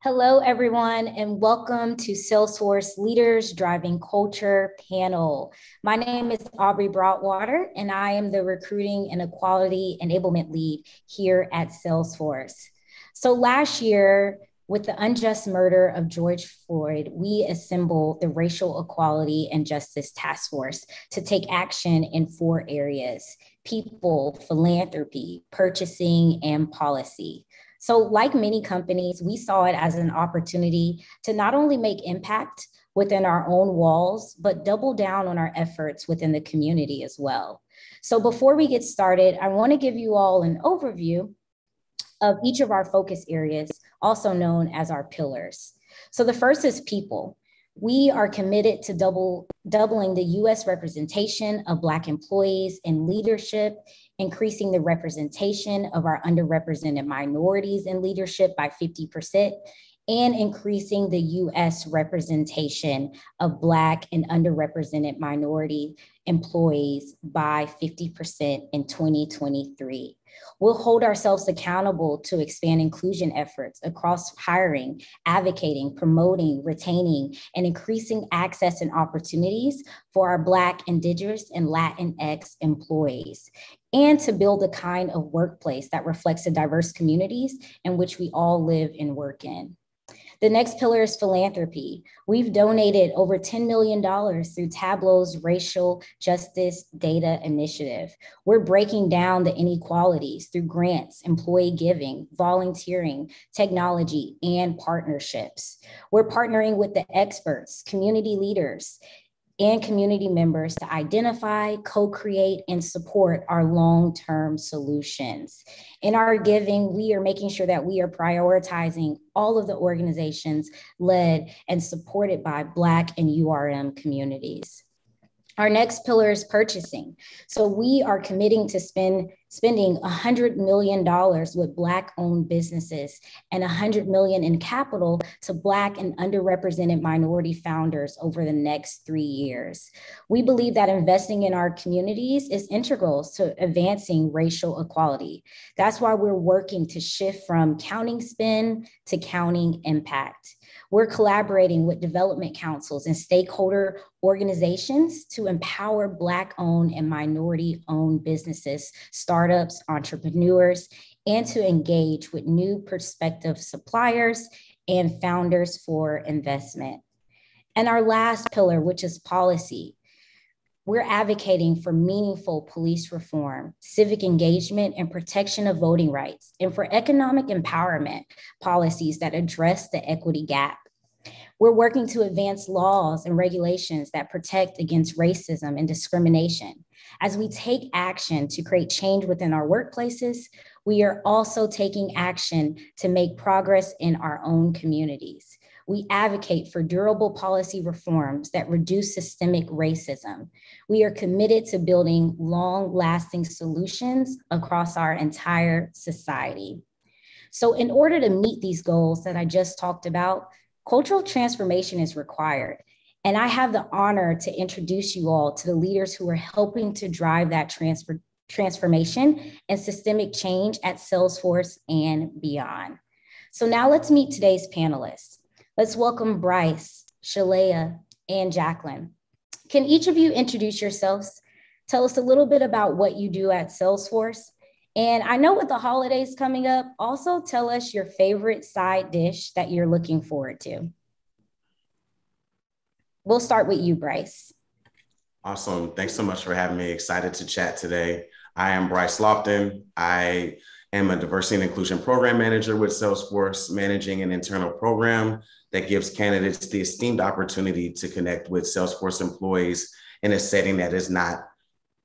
Hello, everyone, and welcome to Salesforce Leaders Driving Culture panel. My name is Aubrey Broadwater, and I am the Recruiting and Equality Enablement Lead here at Salesforce. So last year, with the unjust murder of George Floyd, we assembled the Racial Equality and Justice Task Force to take action in four areas: people, philanthropy, purchasing, and policy. So, like many companies, we saw it as an opportunity to not only make impact within our own walls, but double down on our efforts within the community as well. So, before we get started, I want to give you all an overview of each of our focus areas, also known as our pillars. So, the first is people. We are committed to doubling the US representation of Black employees in leadership, increasing the representation of our underrepresented minorities in leadership by 50%, and increasing the US representation of Black and underrepresented minority employees by 50% in 2023. We'll hold ourselves accountable to expand inclusion efforts across hiring, advocating, promoting, retaining, and increasing access and opportunities for our Black, Indigenous, and Latinx employees, and to build a kind of workplace that reflects the diverse communities in which we all live and work in. The next pillar is philanthropy. We've donated over $10 million through Tableau's Racial Justice Data Initiative. We're breaking down the inequalities through grants, employee giving, volunteering, technology, and partnerships. We're partnering with the experts, community leaders, and community members to identify, co-create, and support our long-term solutions. In our giving, we are making sure that we are prioritizing all of the organizations led and supported by Black and URM communities. Our next pillar is purchasing. So we are committing to spending $100 million with Black-owned businesses and $100 million in capital to Black and underrepresented minority founders over the next 3 years. We believe that investing in our communities is integral to advancing racial equality. That's why we're working to shift from counting spend to counting impact. We're collaborating with development councils and stakeholder organizations to empower Black-owned and minority-owned businesses, startups, entrepreneurs, and to engage with new prospective suppliers and founders for investment. And our last pillar, which is policy. We're advocating for meaningful police reform, civic engagement, and protection of voting rights, and for economic empowerment policies that address the equity gap. We're working to advance laws and regulations that protect against racism and discrimination. As we take action to create change within our workplaces, we are also taking action to make progress in our own communities. We advocate for durable policy reforms that reduce systemic racism. We are committed to building long-lasting solutions across our entire society. So in order to meet these goals that I just talked about, cultural transformation is required. And I have the honor to introduce you all to the leaders who are helping to drive that transformation and systemic change at Salesforce and beyond. So now let's meet today's panelists. Let's welcome Bryce, Shalea, and Jacqueline. Can each of you introduce yourselves? Tell us a little bit about what you do at Salesforce. And I know with the holidays coming up, also tell us your favorite side dish that you're looking forward to. We'll start with you, Bryce. Awesome. Thanks so much for having me. Excited to chat today. I am Bryce Lofton. I am a diversity and inclusion program manager with Salesforce, managing an internal program that gives candidates the esteemed opportunity to connect with Salesforce employees in a setting that is not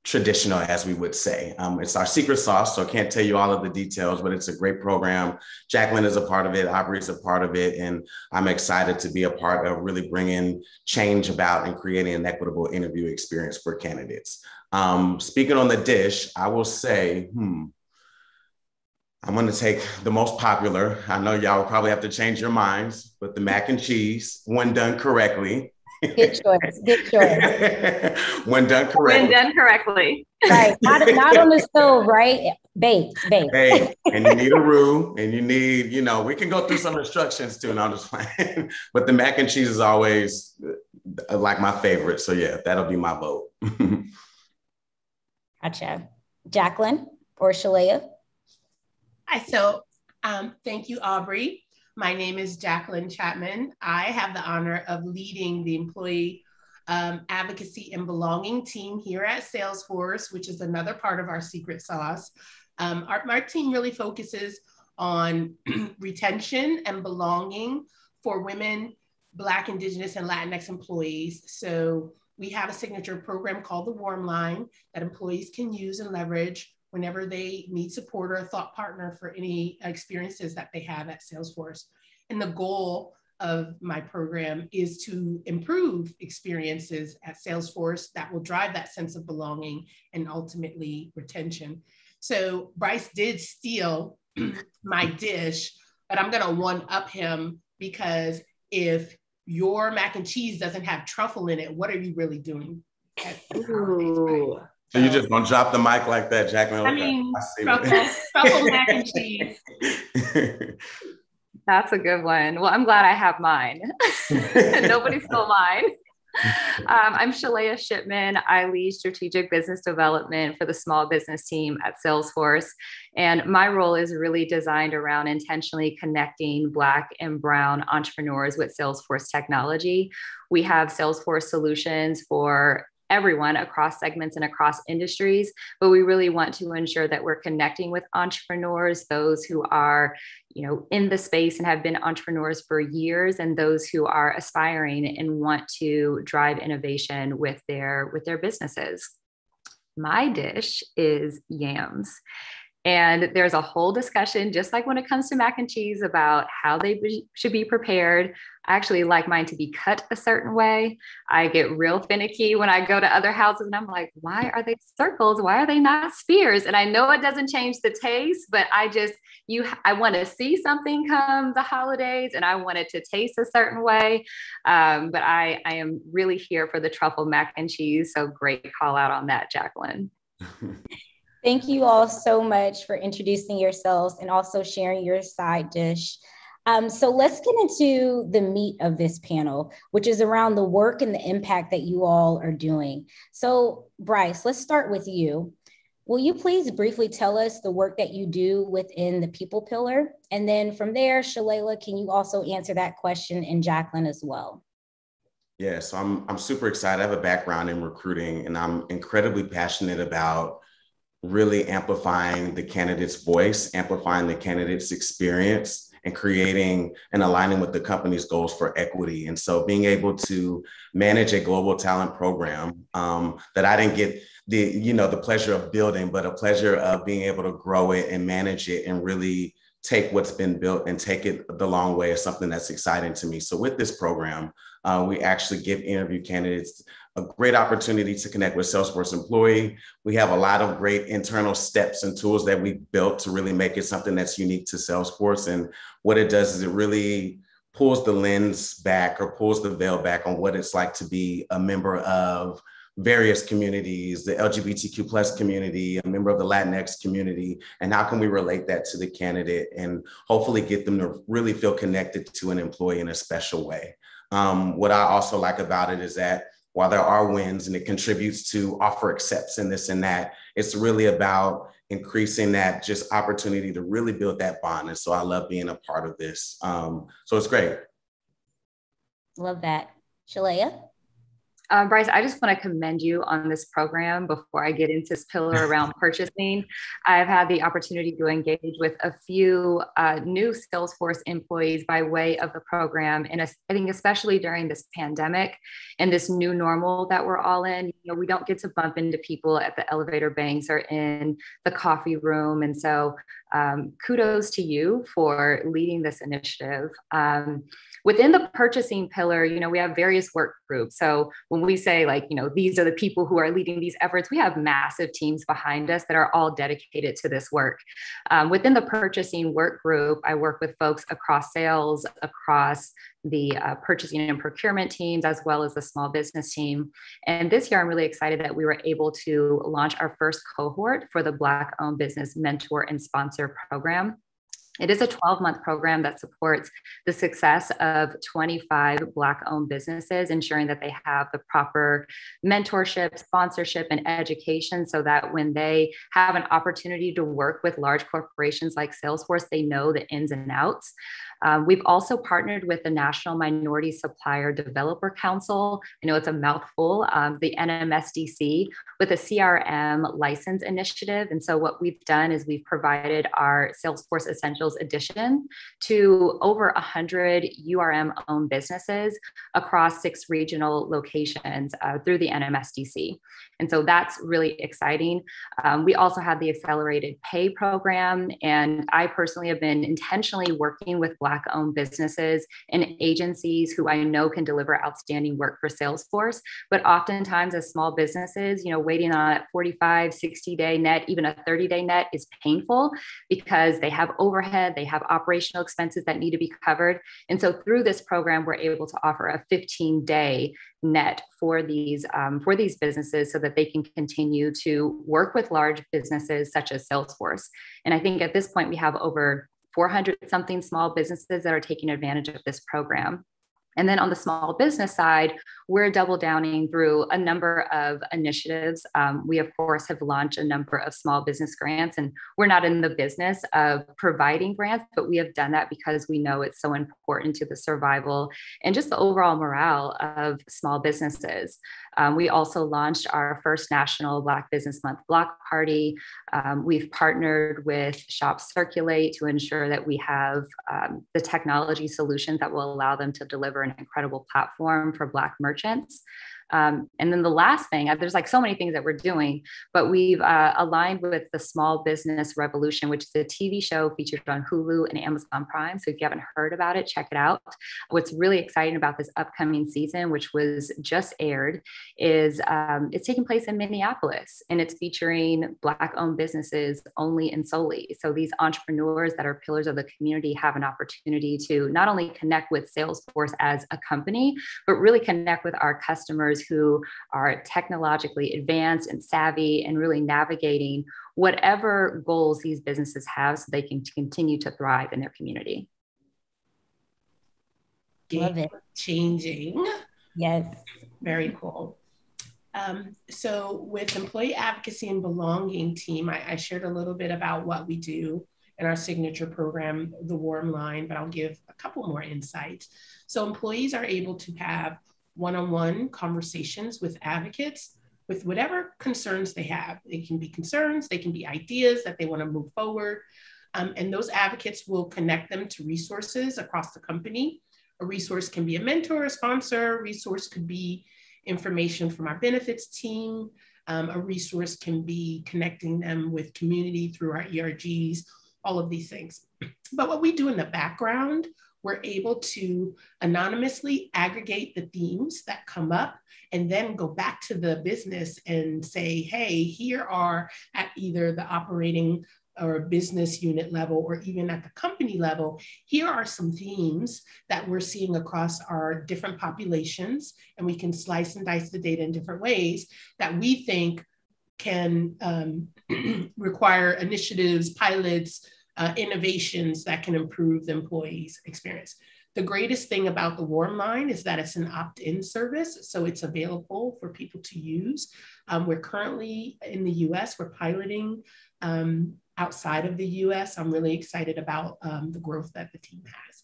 traditional, as we would say. It's our secret sauce, so I can't tell you all of the details, but it's a great program. Jacqueline is a part of it, Aubrey is a part of it, and I'm excited to be a part of really bringing change about and creating an equitable interview experience for candidates. Speaking on the dish, I will say, I'm going to take the most popular. I know y'all will probably have to change your minds, but the mac and cheese, when done correctly, Good choice. Good choice. When done When correctly. done correctly. Right. Not on the stove, right? Baked, baked. Hey, and you need a roux, and you need, we can go through some instructions too, and I'm just playing. But the mac and cheese is always like my favorite. So yeah, that'll be my vote. Gotcha. Jacqueline or Shalea? Hi, so thank you, Aubrey. My name is Jacqueline Chapman. I have the honor of leading the employee advocacy and belonging team here at Salesforce, which is another part of our secret sauce. Our team really focuses on retention and belonging for women, Black, Indigenous, and Latinx employees. So we have a signature program called the Warm Line that employees can use and leverage whenever they need support or a thought partner for any experiences that they have at Salesforce. And the goal of my program is to improve experiences at Salesforce that will drive that sense of belonging and ultimately retention. So Bryce did steal my dish, but I'm gonna one-up him, because if your mac and cheese doesn't have truffle in it, what are you really doing at the holidays, right? So you're just gonna drop the mic like that, Jacqueline? I mean, truffle mac and cheese. That's a good one. Well, I'm glad I have mine. Nobody stole mine. I'm Shalea Shipman. I lead strategic business development for the small business team at Salesforce. And my role is really designed around intentionally connecting Black and Brown entrepreneurs with Salesforce technology. We have Salesforce solutions for everyone across segments and across industries, but we really want to ensure that we're connecting with entrepreneurs, those who are, in the space and have been entrepreneurs for years, and those who are aspiring and want to drive innovation with their businesses. My dish is yams. And there's a whole discussion, just like when it comes to mac and cheese, about how they should be prepared. I actually like mine to be cut a certain way. I get real finicky when I go to other houses and I'm like, why are they circles? Why are they not spears? And I know it doesn't change the taste, but I want to see something come the holidays and I want it to taste a certain way. But I am really here for the truffle mac and cheese. So great call out on that, Jacqueline. Thank you all so much for introducing yourselves and also sharing your side dish. So let's get into the meat of this panel, which is around the work and the impact that you all are doing. So Bryce, let's start with you. Will you please briefly tell us the work that you do within the people pillar? And then from there, Shalala, can you also answer that question, and Jacqueline as well? Yeah, so I'm super excited. I have a background in recruiting, and I'm incredibly passionate about really amplifying the candidate's voice, amplifying the candidate's experience, and creating and aligning with the company's goals for equity. And so being able to manage a global talent program that I didn't get the pleasure of building, but a pleasure of being able to grow it and manage it and really take what's been built and take it the long way is something that's exciting to me. So with this program, we actually give interview candidates a great opportunity to connect with Salesforce employee. We have a lot of great internal steps and tools that we built to really make it something that's unique to Salesforce. And what it does is it really pulls the lens back or pulls the veil back on what it's like to be a member of various communities, the LGBTQ plus community, a member of the Latinx community, and how can we relate that to the candidate and hopefully get them to really feel connected to an employee in a special way. What I also like about it is that while there are wins and it contributes to offer accepts and this and that, it's really about increasing that just opportunity to really build that bond. And so I love being a part of this. So it's great. Love that. Shalea? Bryce, I just want to commend you on this program before I get into this pillar around purchasing. I've had the opportunity to engage with a few new Salesforce employees by way of the program. And I think especially during this pandemic and this new normal that we're all in, we don't get to bump into people at the elevator banks or in the coffee room. And so kudos to you for leading this initiative. Within the purchasing pillar, we have various work groups. So when we say like, these are the people who are leading these efforts, we have massive teams behind us that are all dedicated to this work. Within the purchasing work group, I work with folks across sales, across the purchasing and procurement teams, as well as the small business team. And this year, I'm really excited that we were able to launch our first cohort for the Black-owned business mentor and sponsor program. It is a 12-month program that supports the success of 25 Black-owned businesses, ensuring that they have the proper mentorship, sponsorship, and education so that when they have an opportunity to work with large corporations like Salesforce, they know the ins and outs. We've also partnered with the National Minority Supplier Developer Council. I know it's a mouthful, the NMSDC, with a CRM license initiative. And so what we've done is we've provided our Salesforce Essentials edition to over 100 URM-owned businesses across 6 regional locations through the NMSDC. And so that's really exciting. We also have the accelerated pay program. And I personally have been intentionally working with Black-owned businesses and agencies who I know can deliver outstanding work for Salesforce. But oftentimes as small businesses, waiting on a 45, 60-day net, even a 30-day net is painful because they have overhead, they have operational expenses that need to be covered. And so through this program, we're able to offer a 15-day net for these businesses so that they can continue to work with large businesses such as Salesforce. And I think at this point, we have over 400 something small businesses that are taking advantage of this program. And then on the small business side, we're double downing through a number of initiatives. We, of course, have launched a number of small business grants, and we're not in the business of providing grants, but we have done that because we know it's so important to the survival and just the overall morale of small businesses. We also launched our first National Black Business Month block party. We've partnered with Shop Circulate to ensure that we have the technology solutions that will allow them to deliver an incredible platform for Black merchants. And then the last thing, there's like so many things that we're doing, but we've aligned with the Small Business Revolution, which is a TV show featured on Hulu and Amazon Prime. So if you haven't heard about it, check it out. What's really exciting about this upcoming season, which was just aired, is it's taking place in Minneapolis, and it's featuring Black-owned businesses only and solely. So these entrepreneurs that are pillars of the community have an opportunity to not only connect with Salesforce as a company, but really connect with our customers who are technologically advanced and savvy and really navigating whatever goals these businesses have so they can continue to thrive in their community. Love it. Changing. Yes. Very cool. So with Employee Advocacy and Belonging team, I shared a little bit about what we do in our signature program, the Warm Line, but I'll give a couple more insights. So employees are able to have one-on-one conversations with advocates with whatever concerns they have. They can be concerns, they can be ideas that they want to move forward. And those advocates will connect them to resources across the company. A resource can be a mentor, a sponsor. A resource could be information from our benefits team. A resource can be connecting them with community through our ERGs, all of these things. But what we do in the background, we're able to anonymously aggregate the themes that come up and then go back to the business and say, hey, here are at either the operating or business unit level or even at the company level, here are some themes that we're seeing across our different populations, and we can slice and dice the data in different ways that we think can require initiatives, pilots, innovations that can improve the employee's experience. The greatest thing about the Warm Line is that it's an opt-in service, so it's available for people to use. We're currently in the US, we're piloting outside of the US. I'm really excited about the growth that the team has.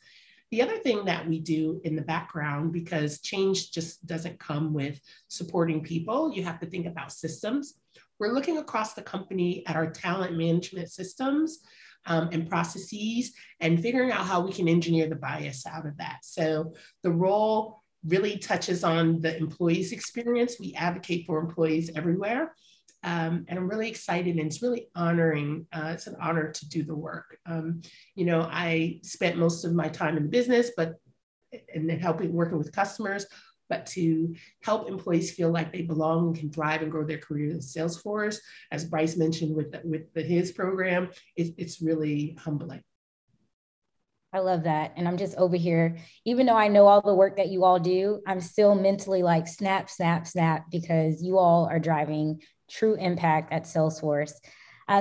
The other thing that we do in the background, because change just doesn't come with supporting people, you have to think about systems. We're looking across the company at our talent management systems and processes and figuring out how we can engineer the bias out of that. So the role really touches on the employee's experience. We advocate for employees everywhere. And I'm really excited, and it's really honoring. It's an honor to do the work. I spent most of my time in business, and then working with customers. but to help employees feel like they belong and can thrive and grow their career in Salesforce, as Bryce mentioned with his program, it's really humbling. I love that. And I'm just over here, even though I know all the work that you all do, I'm still mentally like snap, snap, snap, because you all are driving true impact at Salesforce.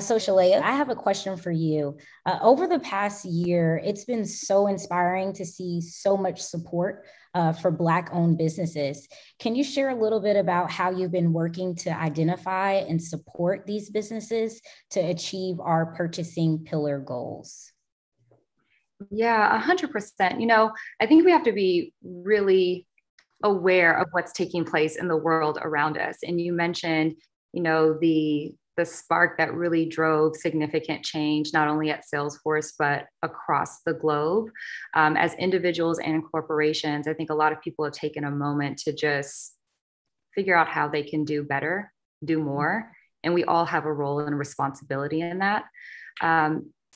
So Shalaya, I have a question for you. Over the past year, it's been so inspiring to see so much support for Black-owned businesses. Can you share a little bit about how you've been working to identify and support these businesses to achieve our purchasing pillar goals? Yeah, 100%. I think we have to be really aware of what's taking place in the world around us. And you mentioned, the spark that really drove significant change, not only at Salesforce, but across the globe. As individuals and corporations, I think a lot of people have taken a moment to just figure out how they can do better, do more. And we all have a role and responsibility in that.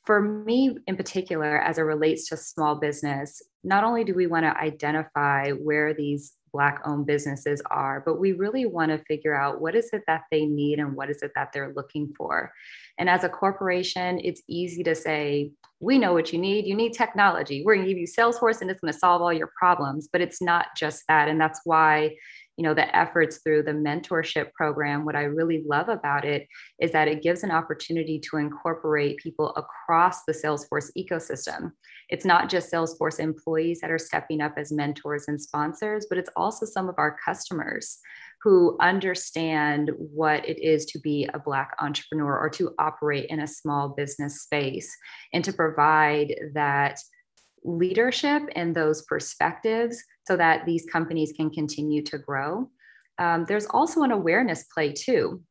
For me in particular, as it relates to small business, not only do we want to identify where these Black-owned businesses are, but we really want to figure out what is it that they need and what is it that they're looking for. And as a corporation, it's easy to say, we know what you need. You need technology. We're going to give you Salesforce and it's going to solve all your problems. But it's not just that. And that's why the efforts through the mentorship program, what I really love about it is that it gives an opportunity to incorporate people across the Salesforce ecosystem. It's not just Salesforce employees that are stepping up as mentors and sponsors, but it's also some of our customers who understand what it is to be a Black entrepreneur or to operate in a small business space, and to provide that leadership and those perspectives so that these companies can continue to grow. There's also an awareness play too.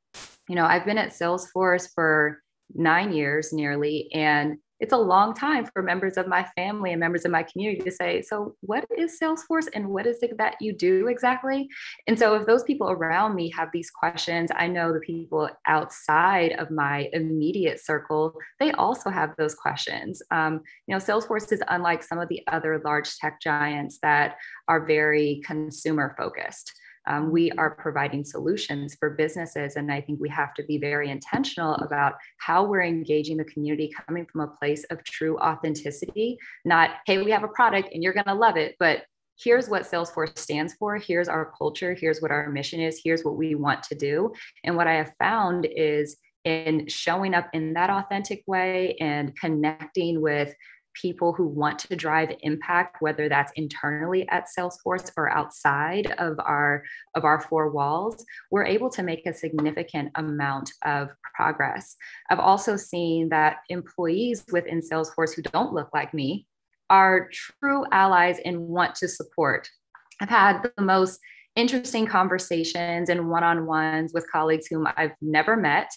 I've been at Salesforce for 9 years nearly, and it's a long time for members of my family and members of my community to say, so what is Salesforce and what is it that you do exactly? And so if those people around me have these questions, I know the people outside of my immediate circle, they also have those questions. Salesforce is unlike some of the other large tech giants that are very consumer focused. We are providing solutions for businesses. And I think we have to be very intentional about how we're engaging the community, coming from a place of true authenticity, not, hey, we have a product and you're going to love it, but here's what Salesforce stands for. Here's our culture. Here's what our mission is. Here's what we want to do. And what I have found is in showing up in that authentic way and connecting with people who want to drive impact, whether that's internally at Salesforce or outside of our four walls, we're able to make a significant amount of progress. I've also seen that employees within Salesforce who don't look like me are true allies and want to support. I've had the most interesting conversations and one-on-ones with colleagues whom I've never met,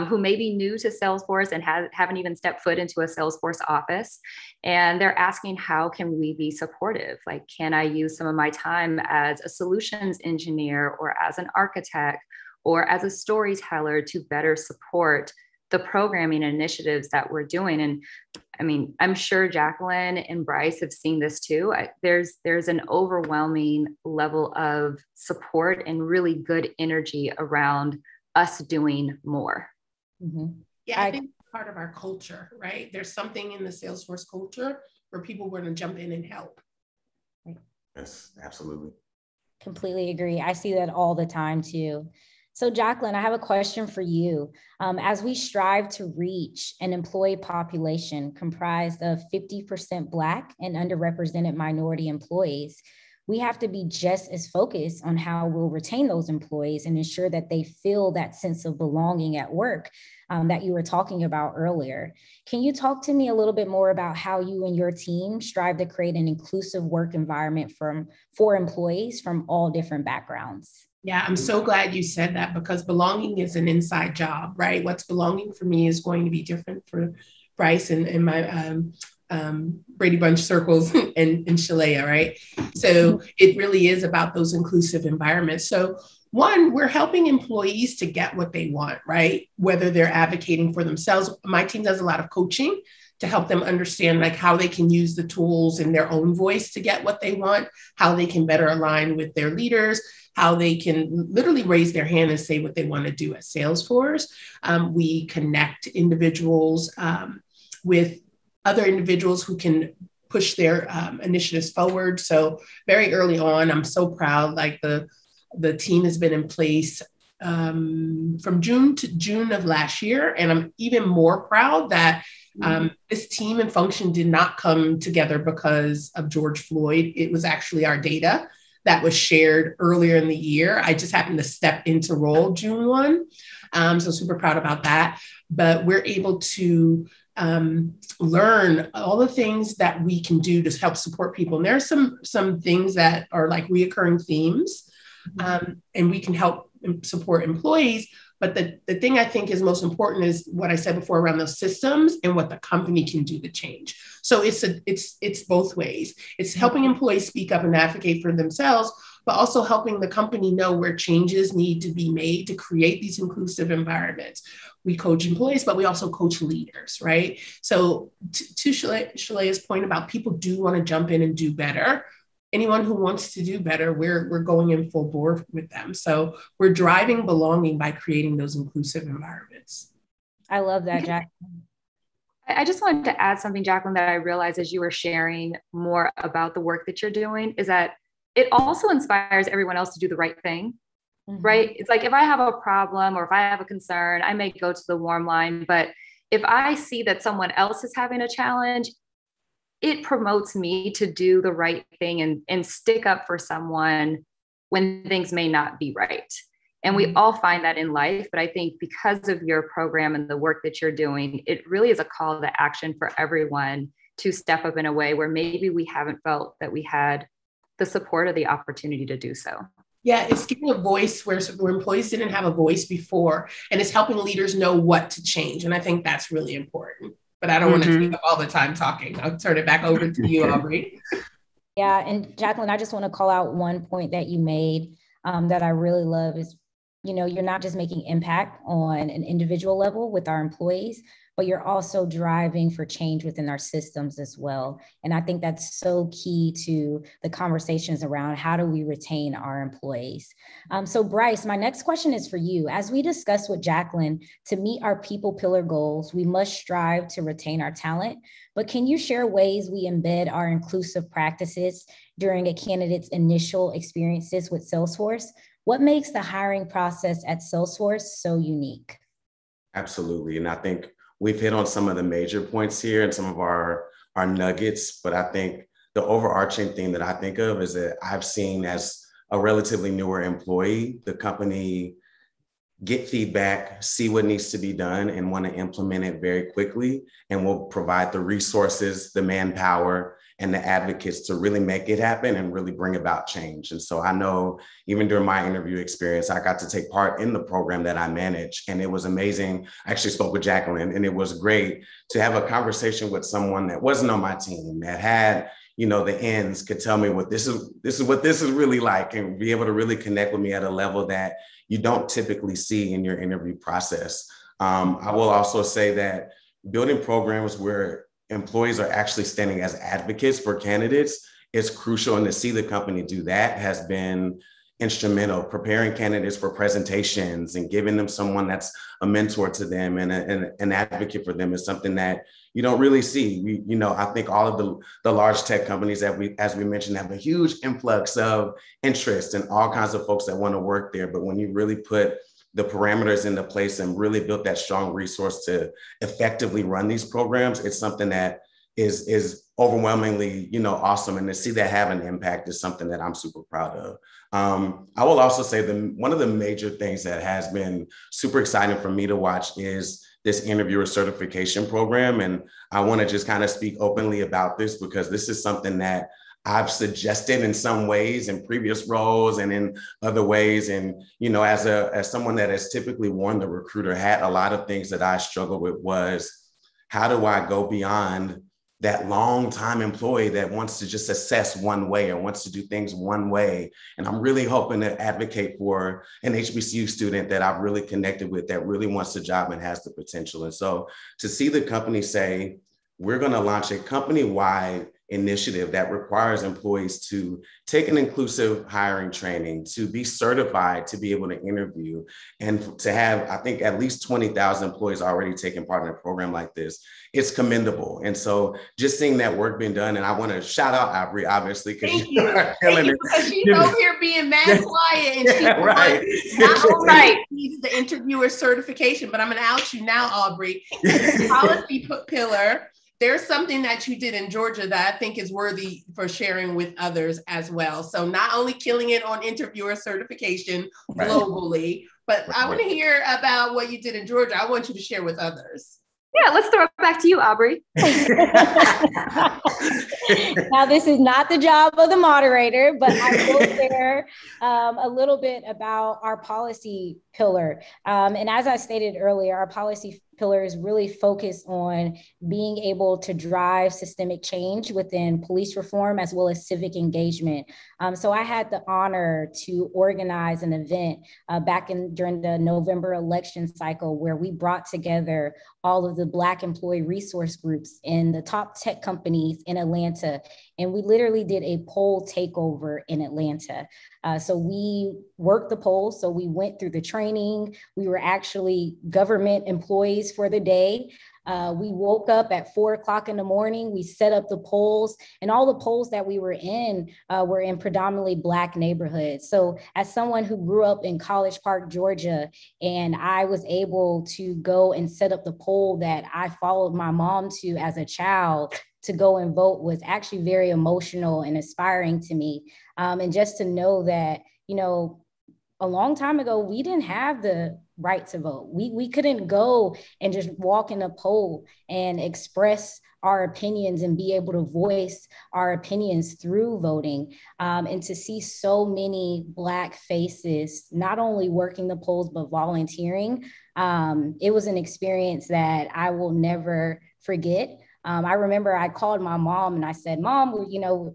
who may be new to Salesforce and haven't even stepped foot into a Salesforce office. And they're asking, how can we be supportive? Like, can I use some of my time as a solutions engineer or as an architect or as a storyteller to better support the programming initiatives that we're doing? And I mean, I'm sure Jacqueline and Bryce have seen this too. There's an overwhelming level of support and really good energy around us doing more. Mm-hmm. Yeah, I think part of our culture, right? There's something in the Salesforce culture where people want to jump in and help. Yes, absolutely. Completely agree. I see that all the time too. So Jacqueline, I have a question for you. As we strive to reach an employee population comprised of 50% Black and underrepresented minority employees, we have to be just as focused on how we'll retain those employees and ensure that they feel that sense of belonging at work that you were talking about earlier. Can you talk to me a little bit more about how you and your team strive to create an inclusive work environment for employees from all different backgrounds? Yeah, I'm so glad you said that, because belonging is an inside job, right? What's belonging for me is going to be different for Bryce and my Brady Bunch circles and Shalaya, right? So it really is about those inclusive environments. So one, we're helping employees to get what they want, right? Whether they're advocating for themselves. My team does a lot of coaching to help them understand like how they can use the tools in their own voice to get what they want, how they can better align with their leaders, how they can literally raise their hand and say what they want to do at Salesforce. We connect individuals with other individuals who can push their initiatives forward. So very early on, I'm so proud, like the team has been in place from June to June of last year. And I'm even more proud that this team and function did not come together because of George Floyd. It was actually our data that was shared earlier in the year. I just happened to step into role June 1. So super proud about that. But we're able to learn all the things that we can do to help support people. And there are some things that are like reoccurring themes, and we can help support employees. But the thing I think is most important is what I said before around those systems and what the company can do to change. So it's both ways. It's helping employees speak up and advocate for themselves, but also helping the company know where changes need to be made to create these inclusive environments. We coach employees, but we also coach leaders, right? So to Shalea's point about people do want to jump in and do better. Anyone who wants to do better, we're going in full bore with them. So we're driving belonging by creating those inclusive environments. I love that, Jacqueline. I just wanted to add something, Jacqueline, that I realized as you were sharing more about the work that you're doing is that it also inspires everyone else to do the right thing, right? It's like if I have a problem or if I have a concern, I may go to the warm line, but if I see that someone else is having a challenge, it promotes me to do the right thing and stick up for someone when things may not be right. And we all find that in life, but I think because of your program and the work that you're doing, it really is a call to action for everyone to step up in a way where maybe we haven't felt that we had the support or the opportunity to do so. Yeah, it's giving a voice where employees didn't have a voice before, and it's helping leaders know what to change. And I think that's really important. But I don't want to take up all the time talking. I'll turn it back over to you, Aubrey. Yeah, and Jacqueline, I just want to call out one point that you made that I really love is, you're not just making impact on an individual level with our employees, but you're also driving for change within our systems as well. And I think that's so key to the conversations around how do we retain our employees. So Bryce, my next question is for you. As we discussed with Jacqueline, to meet our people pillar goals, we must strive to retain our talent. But can you share ways we embed our inclusive practices during a candidate's initial experiences with Salesforce? What makes the hiring process at Salesforce so unique? Absolutely. And I think we've hit on some of the major points here and some of our nuggets, but I think the overarching thing that I think of is that I've seen as a relatively newer employee, the company get feedback, see what needs to be done, and want to implement it very quickly, and will provide the resources, the manpower, and the advocates to really make it happen and really bring about change. And so I know even during my interview experience, I got to take part in the program that I manage, and it was amazing. I actually spoke with Jacqueline, and it was great to have a conversation with someone that wasn't on my team, that had, the ends, could tell me what this is really like, and be able to really connect with me at a level that you don't typically see in your interview process. I will also say that building programs where employees are actually standing as advocates for candidates is crucial, and to see the company do that has been instrumental. Preparing candidates for presentations and giving them someone that's a mentor to them and an advocate for them is something that you don't really see. I think all of the large tech companies that as we mentioned, have a huge influx of interest and all kinds of folks that want to work there. But when you really put the parameters into place and really built that strong resource to effectively run these programs, it's something that is overwhelmingly, awesome. And to see that have an impact is something that I'm super proud of. I will also say one of the major things that has been super exciting for me to watch is this interviewer certification program. And I want to just kind of speak openly about this because this is something that I've suggested in some ways in previous roles and in other ways. And, as someone that has typically worn the recruiter hat, a lot of things that I struggled with was, how do I go beyond that long-time employee that wants to just assess one way or wants to do things one way? And I'm really hoping to advocate for an HBCU student that I've really connected with that really wants the job and has the potential. And so to see the company say, we're going to launch a company-wide initiative that requires employees to take an inclusive hiring training, to be certified, to be able to interview, and to have, I think, at least 20,000 employees already taking part in a program like this. It's commendable. And so just seeing that work being done, and I want to shout out Aubrey, obviously, because Thank you. Because she's over here being mad quiet, and she's right. Not only needs the interviewer certification, but I'm going to out you now, Aubrey. The policy pillar, there's something that you did in Georgia that I think is worthy for sharing with others as well. So not only killing it on interviewer certification globally, but I want to hear about what you did in Georgia. I want you to share with others. Yeah, let's throw it back to you, Aubrey. Now, this is not the job of the moderator, but I will share a little bit about our policy pillar. And as I stated earlier, our policy pillar is really focused on being able to drive systemic change within police reform as well as civic engagement. So I had the honor to organize an event during the November election cycle where we brought together all of the Black employee resource groups in the top tech companies in Atlanta. And we literally did a poll takeover in Atlanta. So we worked the polls. So we went through the training. We were actually government employees for the day. We woke up at 4:00 in the morning. We set up the polls, and all the polls that we were in predominantly Black neighborhoods. So as someone who grew up in College Park, Georgia, and I was able to go and set up the poll that I followed my mom to as a child to go and vote was actually very emotional and inspiring to me. And just to know that, you know, a long time ago, we didn't have the right to vote. We couldn't go and just walk in a poll and express our opinions and be able to voice our opinions through voting. And to see so many Black faces, not only working the polls, but volunteering, it was an experience that I will never forget. I remember I called my mom and I said, Mom,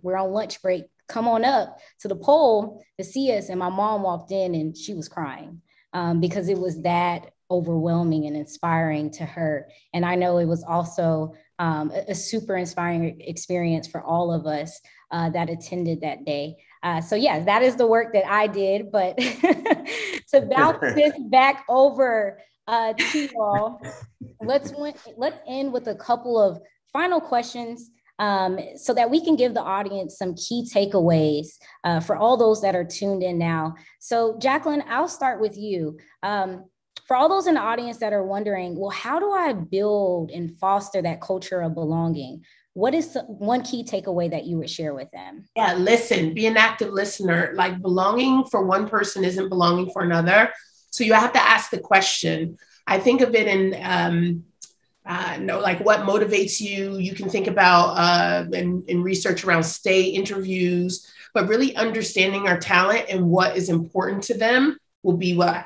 we're on lunch break. Come on up to the poll to see us. And my mom walked in and she was crying because it was that overwhelming and inspiring to her. And I know it was also a super inspiring experience for all of us that attended that day. So yeah, that is the work that I did. But to bounce this back over to y'all, let's end with a couple of final questions so that we can give the audience some key takeaways for all those that are tuned in now. So Jacqueline, I'll start with you. For all those in the audience that are wondering, well, how do I build and foster that culture of belonging? What is one key takeaway that you would share with them? Yeah, listen, be an active listener. Like, belonging for one person isn't belonging for another. So you have to ask the question. I think of it in like what motivates you. You can think about in research around stay interviews, but really understanding our talent and what is important to them will be what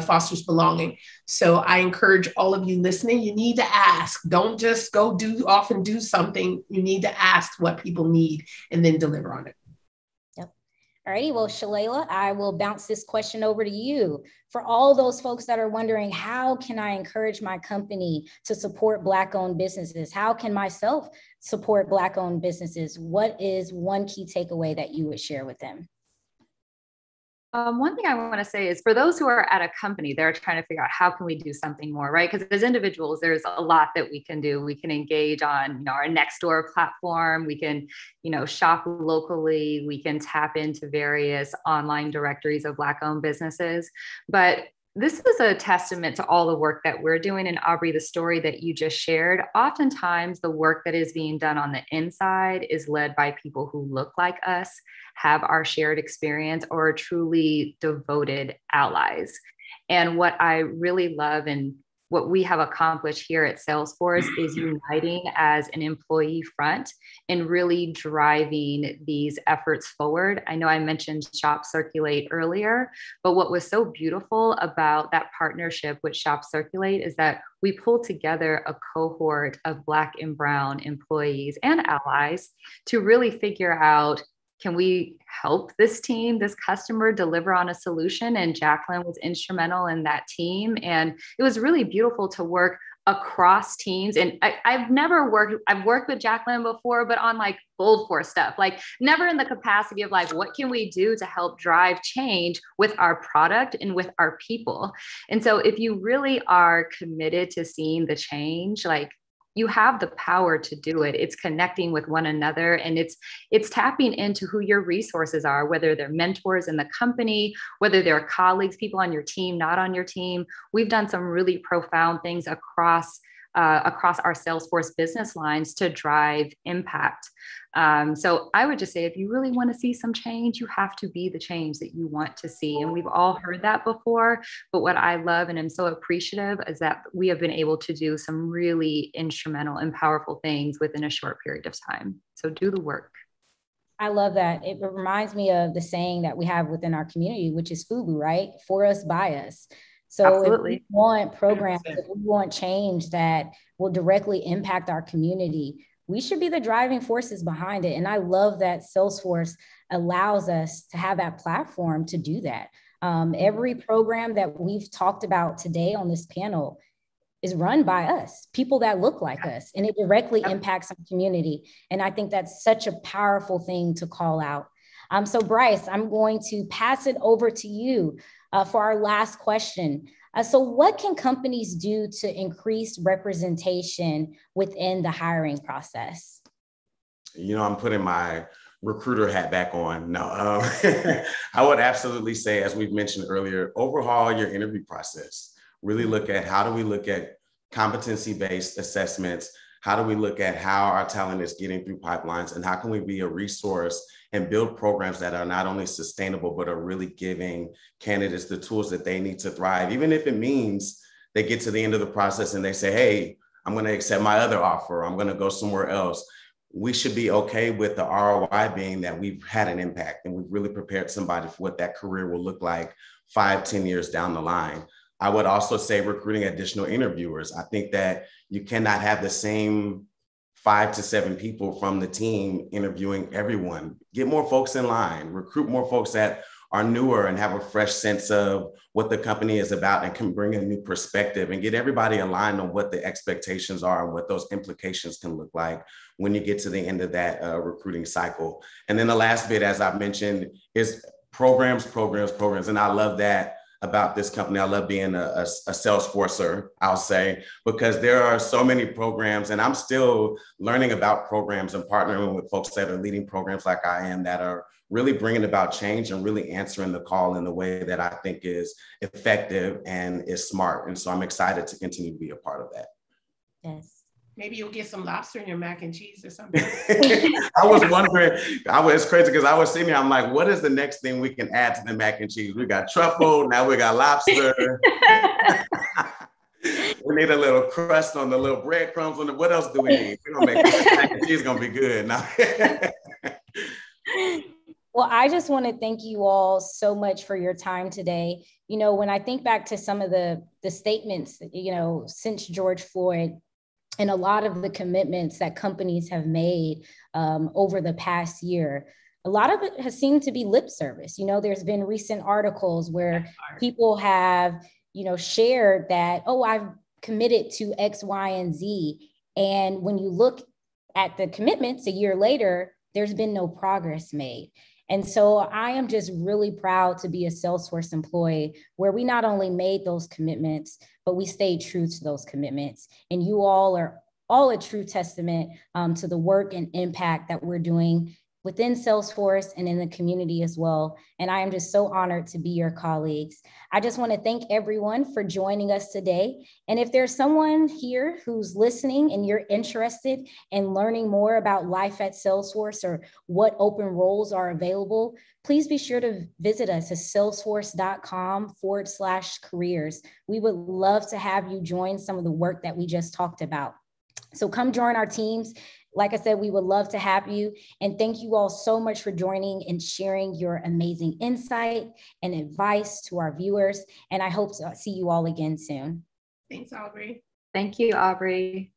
fosters belonging. So I encourage all of you listening, you need to ask. Don't just go do something. You need to ask what people need and then deliver on it. All righty, well, Shalala, I will bounce this question over to you. For all those folks that are wondering, how can I encourage my company to support Black-owned businesses? How can myself support Black-owned businesses? What is one key takeaway that you would share with them? One thing I want to say is for those who are at a company, they're trying to figure out how can we do something more, right? Because as individuals, there's a lot that we can do. We can engage on, our Nextdoor platform. We can, shop locally. We can tap into various online directories of Black-owned businesses. But this is a testament to all the work that we're doing. And Aubrey, the story that you just shared, oftentimes the work that is being done on the inside is led by people who look like us, have our shared experience, or are truly devoted allies. And what I really love and what we have accomplished here at Salesforce is uniting as an employee front and really driving these efforts forward. I know I mentioned Shop Circulate earlier, but what was so beautiful about that partnership with Shop Circulate is that we pulled together a cohort of Black and Brown employees and allies to really figure out, can we help this team, this customer, deliver on a solution? And Jacqueline was instrumental in that team. And it was really beautiful to work across teams. And I've worked with Jacqueline before, but on like bold force stuff, like never in the capacity of like, what can we do to help drive change with our product and with our people? And so if you really are committed to seeing the change, like you have the power to do it. It's connecting with one another, and it's tapping into who your resources are, whether they're mentors in the company, whether they're colleagues, people on your team, not on your team. We've done some really profound things across our Salesforce business lines to drive impact. So I would just say, if you really want to see some change, you have to be the change that you want to see. And we've all heard that before, but what I love and I'm so appreciative is that we have been able to do some really instrumental and powerful things within a short period of time. So do the work. I love that. It reminds me of the saying that we have within our community, which is FUBU, right? For us, by us. So Absolutely. if we want programs, if we want change that will directly impact our community, we should be the driving forces behind it. And I love that Salesforce allows us to have that platform to do that. Every program that we've talked about today on this panel is run by us, people that look like us, and it directly impacts our community. And I think that's such a powerful thing to call out. So Bryce, I'm going to pass it over to you for our last question. So what can companies do to increase representation within the hiring process? You know, I'm putting my recruiter hat back on. No, I would absolutely say, as we've mentioned earlier, overhaul your interview process. Really look at how do we look at competency-based assessments? How do we look at how our talent is getting through pipelines, and how can we be a resource and build programs that are not only sustainable, but are really giving candidates the tools that they need to thrive, even if it means they get to the end of the process and they say, hey, I'm going to accept my other offer. I'm going to go somewhere else. We should be okay with the ROI being that we've had an impact and we've really prepared somebody for what that career will look like 5-10 years down the line. I would also say recruiting additional interviewers. I think that you cannot have the same 5 to 7 people from the team interviewing everyone. Get more folks in line, recruit more folks that are newer and have a fresh sense of what the company is about and can bring a new perspective, and get everybody aligned on what the expectations are and what those implications can look like when you get to the end of that recruiting cycle. And then the last bit, as I've mentioned, is programs. And I love that about this company. I love being a Salesforcer, I'll say, because there are so many programs, and I'm still learning about programs and partnering with folks that are leading programs like I am, that are really bringing about change and really answering the call in the way that I think is effective and is smart. And so I'm excited to continue to be a part of that. Yes. Maybe you'll get some lobster in your mac and cheese or something. I was wondering, it's crazy because I was sitting here, I'm like, what is the next thing we can add to the mac and cheese? We got truffle, now we got lobster. We need a little crust on the little breadcrumbs on the, what else do we need? We're gonna make this mac and cheese gonna be good now. Well, I just want to thank you all so much for your time today. You know, when I think back to some of the statements, you know, since George Floyd, and a lot of the commitments that companies have made over the past year, a lot of it has seemed to be lip service. You know, there's been recent articles where people have, you know, shared that, oh, I've committed to X, Y, and Z. And when you look at the commitments a year later, there's been no progress made. And so I am just really proud to be a Salesforce employee where we not only made those commitments, but we stayed true to those commitments. And you all are all a true testament to the work and impact that we're doing within Salesforce and in the community as well. And I am just so honored to be your colleagues. I just want to thank everyone for joining us today. And if there's someone here who's listening and you're interested in learning more about life at Salesforce or what open roles are available, please be sure to visit us at salesforce.com/careers. We would love to have you join some of the work that we just talked about. So come join our teams. Like I said, we would love to have you. And thank you all so much for joining and sharing your amazing insight and advice to our viewers. And I hope to see you all again soon. Thanks, Aubrey. Thank you, Aubrey.